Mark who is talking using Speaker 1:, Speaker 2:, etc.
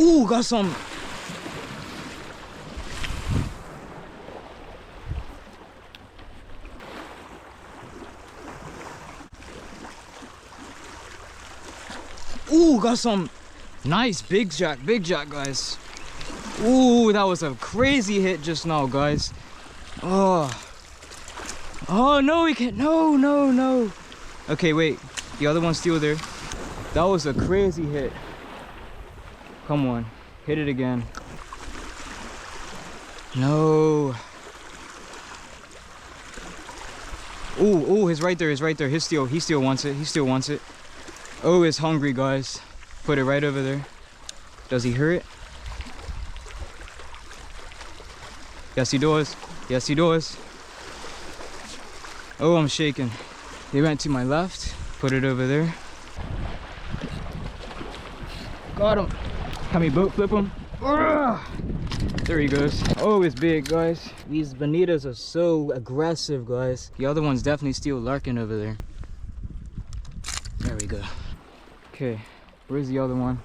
Speaker 1: Ooh, got some. Ooh, got some nice big jack, guys. Ooh, that was a crazy hit just now, guys. Oh no, we can't. No. Okay, wait, the other one's still there. That was a crazy hit. Come on, hit it again. No. Ooh, he's right there. He still wants it. Oh, it's hungry, guys. Put it right over there. Does he hear it? Yes, he does. Oh, I'm shaking. They went to my left. Put it over there. Got him. Can we boat flip him? There he goes. Oh, it's big, guys. These bonitas are so aggressive, guys. The other one's definitely still lurking over there. There we go. Okay, where's the other one?